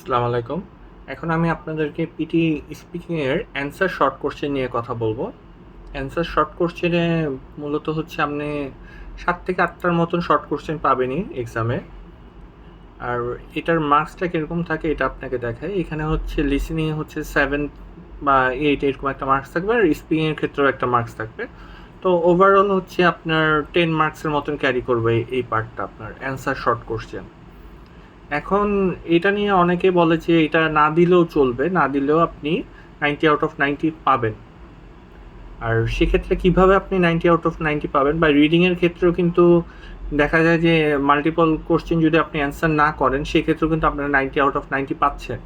আসসালামু আলাইকুম। এখন আমি আপনাদেরকে পিটি স্পিকিং এর অ্যান্সার শর্ট কোশ্চেন নিয়ে কথা বলবো। অ্যান্সার শর্ট কোশ্চেনে মূলত হচ্ছে আপনি ৭ থেকে ৮ টার মতন শর্ট কোশ্চেন পাবেনই এক্সামে। আর এটার মার্কসটা কিরকম থাকে এটা আপনাকে দেখাই। এখানে হচ্ছে লিসেনিং হচ্ছে 7 বা 8 এরকম একটা মার্কস থাকবে, আর স্পিকিং এর ক্ষেত্রেও একটা মার্কস থাকবে। তো ওভারঅল হচ্ছে আপনার 10 মার্কসের মতন ক্যারি করবে এই পার্টটা, আপনার অ্যান্সার শর্ট কোশ্চেন। এখন এটা নিয়ে অনেকে বলে যে এটা না দিলেও চলবে, না দিলেও আপনি 90 আউট অফ 90 পাবেন। আর সেক্ষেত্রে কিভাবে আপনি 90 আউট অফ 90 পাবেন, বা রিডিংয়ের ক্ষেত্রেও কিন্তু দেখা যায় যে মাল্টিপল কোশ্চেন যদি আপনি অ্যান্সার না করেন সেক্ষেত্রেও কিন্তু আপনারা 90 আউট অফ 90 পাচ্ছেন।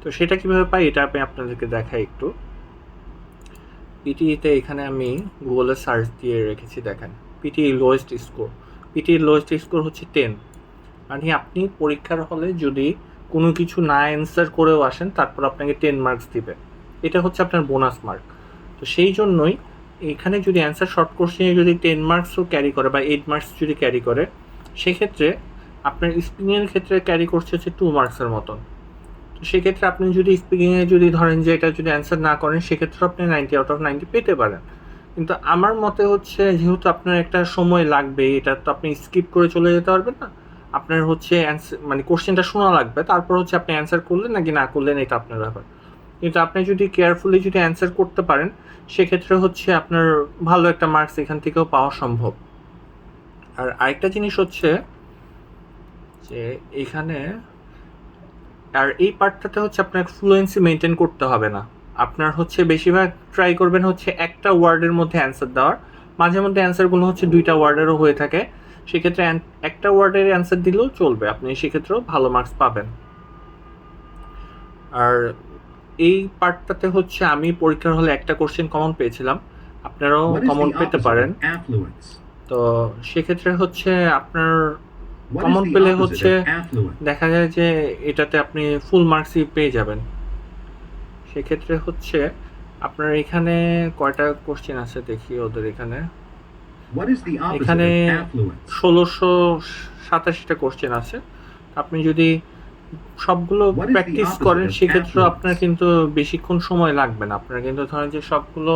তো সেটা কিভাবে পাই এটা আমি আপনাদেরকে দেখাই একটু। পিটিইতে এখানে আমি গুগলে সার্চ দিয়ে রেখেছি, দেখেন পিটিই লোয়েস্ট স্কোর। পিটিইর লোয়েস্ট স্কোর হচ্ছে 10। মানে আপনি পরীক্ষার হলে যদি কোনো কিছু না অ্যান্সার করেও আসেন তারপর আপনাকে 10 মার্কস দিবে, এটা হচ্ছে আপনার বোনাস মার্ক। তো সেই জন্যই এখানে যদি অ্যান্সার শর্ট কোশ্চেনে যদি 10 মার্কসও ক্যারি করে বা 8 মার্কস যদি ক্যারি করে, সেক্ষেত্রে আপনার স্পিকিংয়ের ক্ষেত্রে ক্যারি করছে হচ্ছে 2 মার্কসের মতন। তো সেক্ষেত্রে আপনি যদি স্পিকিংয়ে যদি ধরেন যে এটা যদি অ্যান্সার না করেন সেক্ষেত্রে আপনি 90 আউট অফ 90 পেতে পারেন। কিন্তু আমার মতে হচ্ছে যেহেতু আপনার একটা সময় লাগবে, এটা তো আপনি স্কিপ করে চলে যেতে পারবেন না। আপনার হচ্ছে অ্যান্সার মানে কোশ্চেনটা শোনা লাগবে, তারপর হচ্ছে আপনি অ্যান্সার করলেন নাকি না করলেন এটা আপনার ব্যাপার। কিন্তু আপনি যদি কেয়ারফুলি যদি অ্যান্সার করতে পারেন সেক্ষেত্রে হচ্ছে আপনার ভালো একটা মার্কস এখান থেকেও পাওয়া সম্ভব। আর আরেকটা জিনিস হচ্ছে যে এখানে আর এই পার্টটাতে হচ্ছে আপনার ফ্লুয়েন্সি মেনটেন করতে হবে না। আপনার হচ্ছে বেশিরভাগ ট্রাই করবেন হচ্ছে একটা ওয়ার্ডের মধ্যে অ্যান্সার দেওয়ার। মাঝে মধ্যে অ্যান্সারগুলো হচ্ছে 2টা ওয়ার্ডেরও হয়ে থাকে, সেক্ষেত্রে একটা ওয়ার্ডের অ্যান্সার দিলেও চলবে, আপনি সেক্ষেত্রেও ভালো মার্কস পাবেন। আর এই পার্টটাতে হচ্ছে আমি পরীক্ষার হলে একটা কোশ্চেন কমন পেয়েছিলাম, আপনারাও What is কমন the পেতে opposite পারেন। of affluence? তো সেক্ষেত্রে হচ্ছে আপনার What is কমন the পেলে opposite হচ্ছে of affluent? দেখা যায় যে এটাতে আপনি ফুল মার্কসই পেয়ে যাবেন। সেক্ষেত্রে হচ্ছে আপনার এখানে কয়টা কোশ্চেন আছে দেখি ওদের এখানে। What is the opposite এখানে of affluence? 1687টা কোশ্চেন আছে। আপনি যদি সবগুলো What is the practice opposite করেন of সেক্ষেত্রেও আপনার affluence? কিন্তু বেশিক্ষণ সময় লাগবে না। আপনার কিন্তু ধরেন যে সবগুলো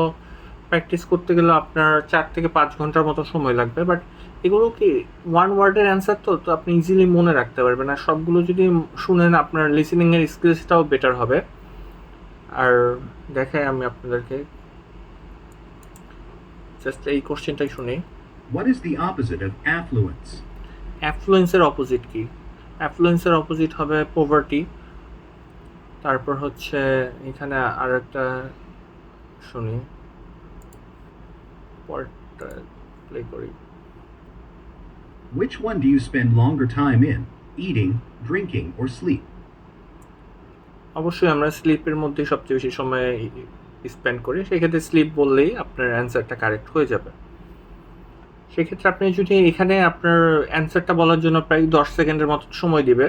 প্র্যাকটিস করতে গেলে আপনার 4 থেকে 5 ঘন্টার মতো সময় লাগবে। বাট এগুলো কি ওয়ান ওয়ার্ডের অ্যান্সার, তো তো আপনি ইজিলি মনে রাখতে পারবেন। আর সবগুলো যদি শুনেন আপনার লিসেনিংয়ের স্কিলসটাও বেটার হবে। আর দেখাই আমি আপনাদেরকে, জাস্ট এই কোশ্চেনটাই শুনি। What is the opposite of affluence? অ্যাফ্লুয়েন্সের অপোজিট কি? অ্যাফ্লুয়েন্সের অপোজিট হবে পভার্টি। তারপর হচ্ছে এখানে আর একটা শুনি, পরটা প্লে করি। Which one do you spend longer time in? Eating, drinking, or sleep? অবশ্যই আমরা স্লিপের মধ্যে সবচেয়ে বেশি সময় স্পেন্ড করি, সেক্ষেত্রে স্লিপ বললেই আপনার অ্যান্সারটা কারেক্ট হয়ে যাবে। সেক্ষেত্রে আপনি যদি এখানে আপনার অ্যান্সারটা বলার জন্য প্রায় 10 সেকেন্ডের মতো সময় দিবে,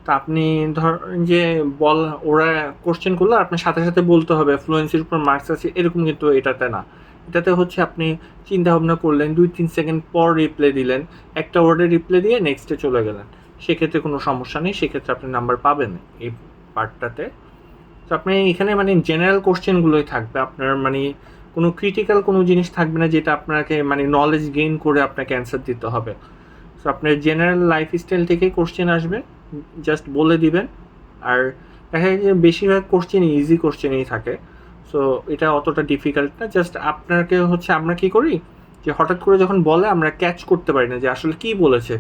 তা আপনি ধরেন যে ওরা কোশ্চেন করলে আপনার সাথে সাথে বলতে হবে ফ্লুয়েন্সির উপর মার্কস আছে, এরকম কিন্তু এটাতে না। এটাতে হচ্ছে আপনি চিন্তা ভাবনা করলেন, 2-3 সেকেন্ড পর রিপ্লাই দিলেন, একটা ওয়ার্ডে রিপ্লাই দিয়ে নেক্সটে চলে গেলেন, সেক্ষেত্রে কোনো সমস্যা নেই, সেক্ষেত্রে আপনি নাম্বার পাবেন এই পার্টটাতে। তো আপনি এখানে মানে জেনারেল কোশ্চেনগুলোই থাকবে, আপনার মানে কোনো ক্রিটিক্যাল কোনো জিনিস থাকবে না যেটা আপনাকে মানে নলেজ গেইন করে আপনাকে অ্যান্সার দিতে হবে। সো আপনার জেনারেল লাইফস্টাইল থেকেই কোশ্চেন আসবে, জাস্ট বলে দিবেন। আর দেখা যায় যে বেশিরভাগ কোশ্চেন ইজি কোশ্চেনই থাকে, সো এটা অতটা ডিফিকাল্ট না। জাস্ট আপনাকে হচ্ছে আমরা কী করি যে হঠাৎ করে যখন বলে আমরা ক্যাচ করতে পারি না যে আসলে কী বলেছে।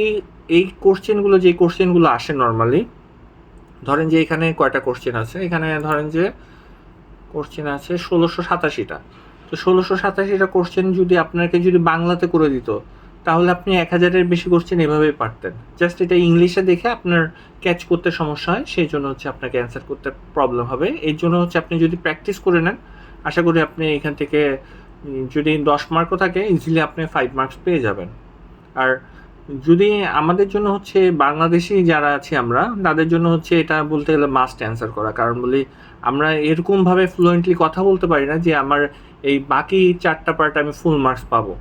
এই এই কোশ্চেনগুলো, যে কোশ্চেনগুলো আসে নর্মালি, ধরেন যে এখানে কয়টা কোশ্চেন আছে, এখানে ধরেন যে কোশ্চেন আছে 1687টা। তো 1687টা কোশ্চেন যদি আপনাকে যদি বাংলাতে করে দিত তাহলে আপনি 1000-এর বেশি কোশ্চেন এভাবেই পারতেন। জাস্ট এটা ইংলিশে দেখে আপনার ক্যাচ করতে সমস্যা হয়, সেই জন্য হচ্ছে আপনাকে অ্যান্সার করতে প্রবলেম হবে। এই জন্য হচ্ছে আপনি যদি প্র্যাকটিস করে নেন, আশা করি আপনি এখান থেকে যদি 10 মার্কও থাকে ইজিলি আপনি 5 মার্কস পেয়ে যাবেন। আর যদি আমাদের জন্য হচ্ছে বাংলাদেশি যারা আছি আমরা, তাদের জন্য হচ্ছে এটা বলতে গেলে মাস্ট অ্যান্সার করা, কারণ বলি আমরা এরকমভাবে ফ্লুয়েন্টলি কথা বলতে পারি না যে আমার এই বাকি 4টা পার্ট আমি ফুল মার্কস পাবো,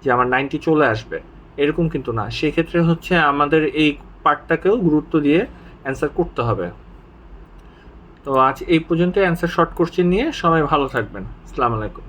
যে আমার 90 চলে আসবে, এরকম কিন্তু না। সেক্ষেত্রে হচ্ছে আমাদের এই পার্টটাকেও গুরুত্ব দিয়ে অ্যান্সার করতে হবে। তো আজ এই পর্যন্ত অ্যান্সার শর্ট কোশ্চেন নিয়ে সবাই ভালো থাকবেন। আসসালামু আলাইকুম।